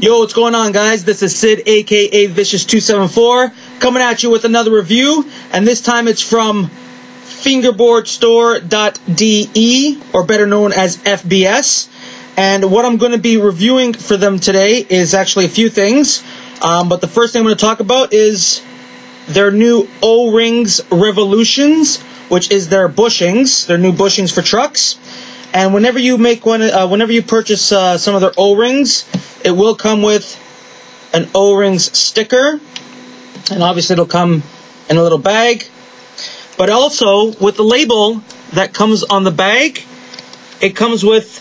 Yo, what's going on, guys? This is Sid, aka Vicious274, coming at you with another review, and this time it's from Fingerboardstore.de, or better known as FBS. And what I'm going to be reviewing for them today is actually a few things, but the first thing I'm going to talk about is their new Oringz Revolutions, which is their bushings, their new bushings for trucks. And whenever you make one, whenever you purchase some of their O-rings, it will come with an Oringz sticker, and obviously it'll come in a little bag. But also, with the label that comes on the bag, it comes with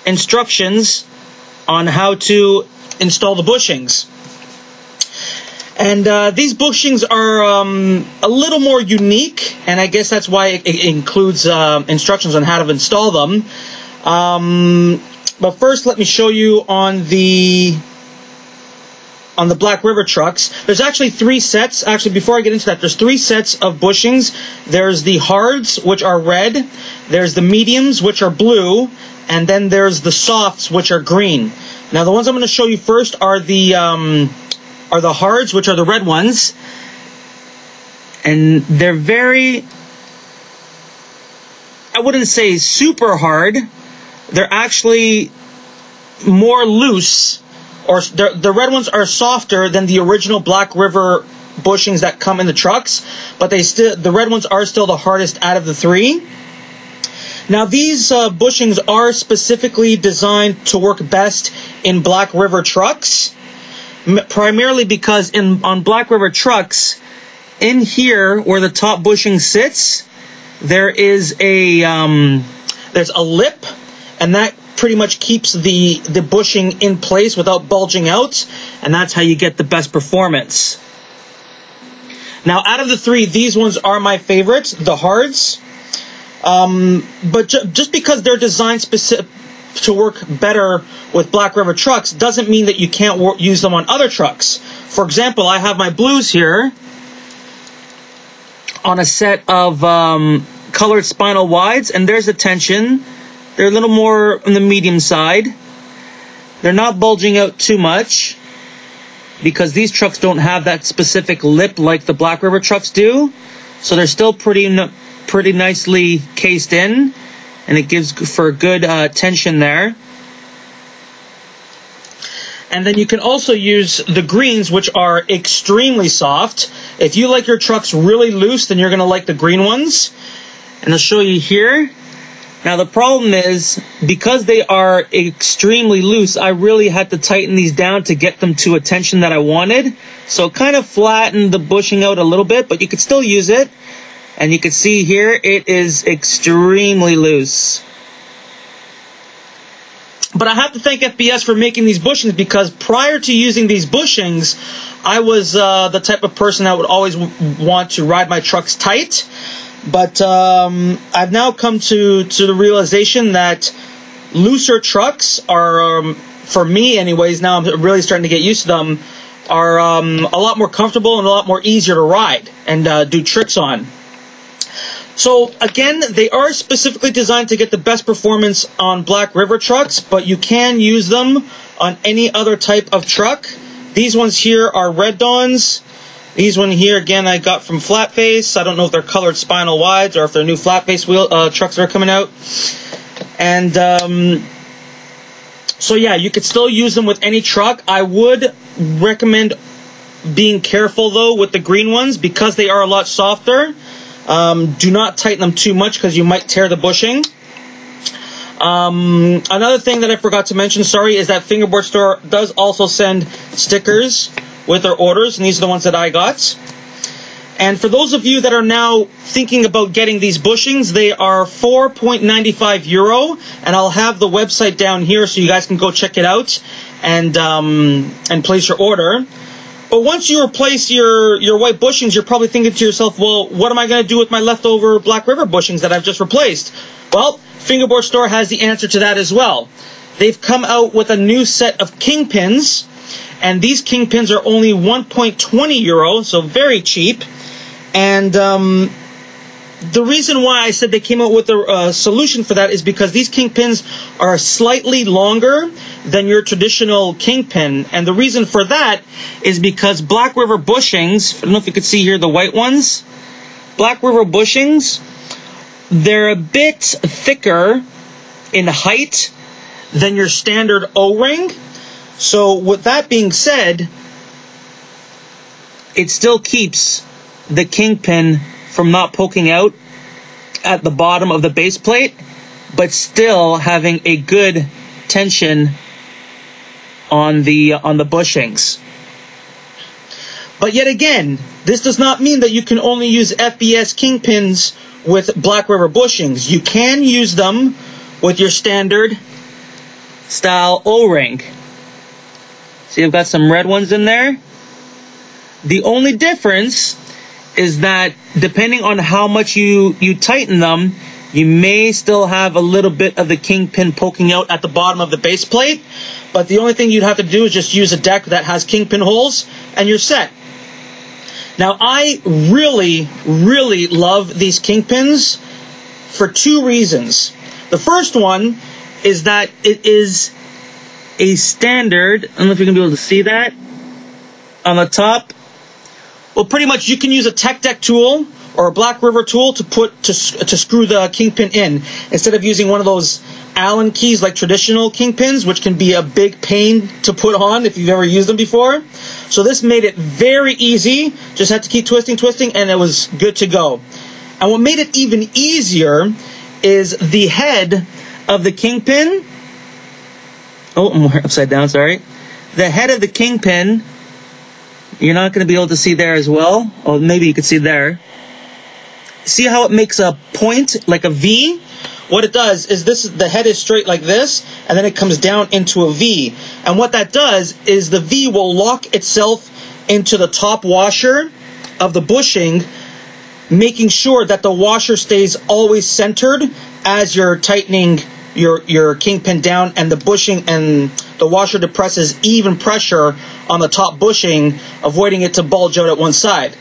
instructions on how to install the bushings. And these bushings are a little more unique, and I guess that's why it includes instructions on how to install them. But first, let me show you on the Black River trucks. There's actually three sets. Actually, before I get into that, there's three sets of bushings. There's the hards, which are red. There's the mediums, which are blue. And then there's the softs, which are green. Now, the ones I'm going to show you first are the hards, which are the red ones. And they're very, I wouldn't say super hard. They're actually more loose, or the red ones are softer than the original Black River bushings that come in the trucks, but the red ones are still the hardest out of the three. Now, these bushings are specifically designed to work best in Black River trucks, primarily because on Black River trucks, in here where the top bushing sits, there is there's a lip, and that pretty much keeps the bushing in place without bulging out, and that's how you get the best performance. Now, out of the three, these ones are my favorites, the hards. But just because they're designed to work better with Black River trucks doesn't mean that you can't use them on other trucks. For example, I have my blues here on a set of colored spinal wides, and there's the tension. They're a little more on the medium side. They're not bulging out too much because these trucks don't have that specific lip like the Black River trucks do. So they're still pretty nicely cased in, and it gives for good tension there. And then you can also use the greens, which are extremely soft. If you like your trucks really loose, then you're going to like the green ones. And I'll show you here. Now, the problem is, because they are extremely loose, I really had to tighten these down to get them to a tension that I wanted. So it kind of flattened the bushing out a little bit, but you could still use it. And you can see here, it is extremely loose. But I have to thank FBS for making these bushings, because prior to using these bushings, I was the type of person that would always want to ride my trucks tight. But I've now come to the realization that looser trucks are, for me anyways, now I'm really starting to get used to them, are a lot more comfortable and a lot more easier to ride and do tricks on. So, again, they are specifically designed to get the best performance on Black River trucks, but you can use them on any other type of truck. These ones here are Red Dawns. These one here, again, I got from Flatface. I don't know if they're colored spinal wides or if they're new Flatface trucks that are coming out. And so, yeah, you could still use them with any truck. I would recommend being careful, though, with the green ones, because they are a lot softer. Do not tighten them too much, because you might tear the bushing. Another thing that I forgot to mention, sorry, is that Fingerboard Store does also send stickers with their orders, and these are the ones that I got. And for those of you that are now thinking about getting these bushings, they are €4.95, and I'll have the website down here so you guys can go check it out and place your order. But once you replace your white bushings, you're probably thinking to yourself, well, what am I going to do with my leftover Black River bushings that I've just replaced? Well, Fingerboard Store has the answer to that as well. They've come out with a new set of XKingPinz, and these XKingPinz are only €1.20, so very cheap. And the reason why I said they came out with a solution for that is because these kingpins are slightly longer than your traditional kingpin. And the reason for that is because Black River bushings, I don't know if you can see here the white ones, Black River bushings, they're a bit thicker in height than your standard O-ring. So with that being said, it still keeps the kingpin from not poking out at the bottom of the base plate, but still having a good tension on the bushings. But yet again, this does not mean that you can only use FBS kingpins with Black River bushings. You can use them with your standard style O-ring. See, I've got some red ones in there. The only difference is that depending on how much you tighten them, you may still have a little bit of the kingpin poking out at the bottom of the base plate. But the only thing you'd have to do is just use a deck that has kingpin holes, and you're set. Now, I really, really love these kingpins for two reasons. The first one is that it is a standard, I don't know if you're going to be able to see that, on the top. Well, pretty much you can use a Tech Deck tool or a Black River tool to screw the kingpin in, instead of using one of those Allen keys like traditional kingpins, which can be a big pain to put on if you've ever used them before. So this made it very easy. Just had to keep twisting, and it was good to go. And what made it even easier is the head of the kingpin. Oh, I'm upside down, sorry. The head of the kingpin, you're not going to be able to see there as well. Oh, maybe you could see there. See how it makes a point, like a V? What it does is the head is straight like this, and then it comes down into a V. And what that does is the V will lock itself into the top washer of the bushing, making sure that the washer stays always centered as you're tightening your kingpin down, and the bushing and the washer depresses even pressure on the top bushing, avoiding it to bulge out at one side.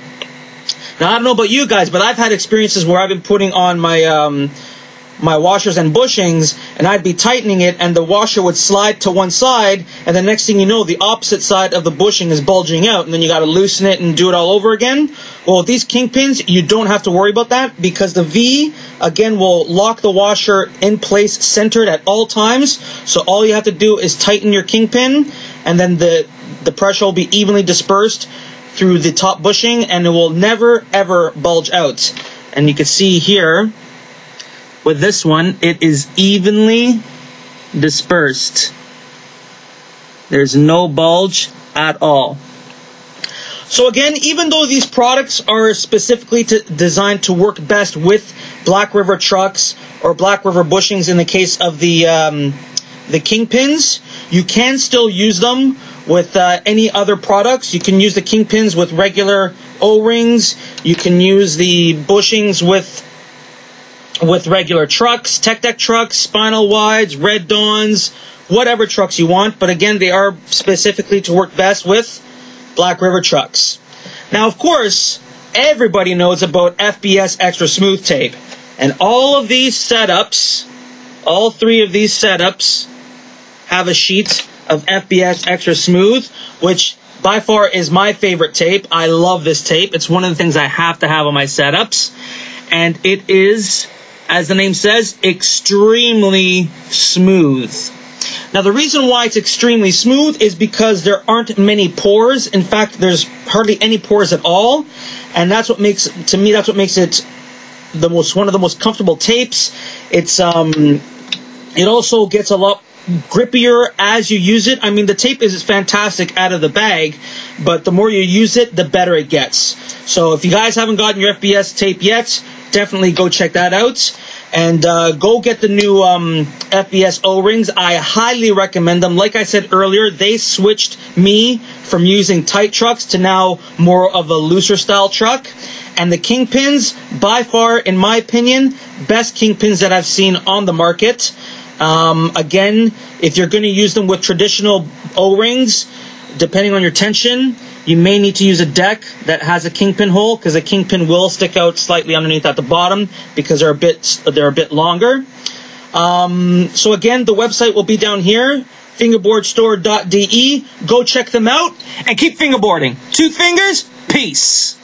Now, I don't know about you guys, but I've had experiences where I've been putting on my my washers and bushings, and I'd be tightening it, and the washer would slide to one side, and the next thing you know, the opposite side of the bushing is bulging out, and then you got to loosen it and do it all over again. Well, with these kingpins, you don't have to worry about that, because the V, again, will lock the washer in place, centered at all times. So all you have to do is tighten your kingpin, and then the pressure will be evenly dispersed through the top bushing, and it will never, ever bulge out. And you can see here, with this one, it is evenly dispersed. There's no bulge at all. So again, even though these products are specifically designed to work best with Black River trucks or Black River bushings in the case of the kingpins, you can still use them with any other products. You can use the kingpins with regular O-rings. You can use the bushings with regular trucks, Tech Deck trucks, Spinal Wides, Red Dawns, whatever trucks you want. But again, they are specifically to work best with Black River trucks. Now, of course, everybody knows about FBS Extra Smooth Tape. And all of these setups, all three of these setups, have a sheet of FBS Extra Smooth, which by far is my favorite tape. I love this tape. It's one of the things I have to have on my setups. And it is, as the name says, extremely smooth. Now, the reason why it's extremely smooth is because there aren't many pores. In fact, there's hardly any pores at all. And that's what makes, to me, that's what makes it one of the most comfortable tapes. It's it also gets a lot grippier as you use it. I mean, the tape is fantastic out of the bag, but the more you use it, the better it gets. So if you guys haven't gotten your FBS tape yet, definitely go check that out. And go get the new FBS O-rings. I highly recommend them. Like I said earlier, they switched me from using tight trucks to now more of a looser style truck. And the kingpins, by far, in my opinion, best kingpins that I've seen on the market. Again, if you're going to use them with traditional O-rings, Depending on your tension, you may need to use a deck that has a kingpin hole, because a kingpin will stick out slightly underneath at the bottom because they're a bit longer. So again, the website will be down here, fingerboardstore.de. Go check them out and keep fingerboarding. 2 fingers, peace.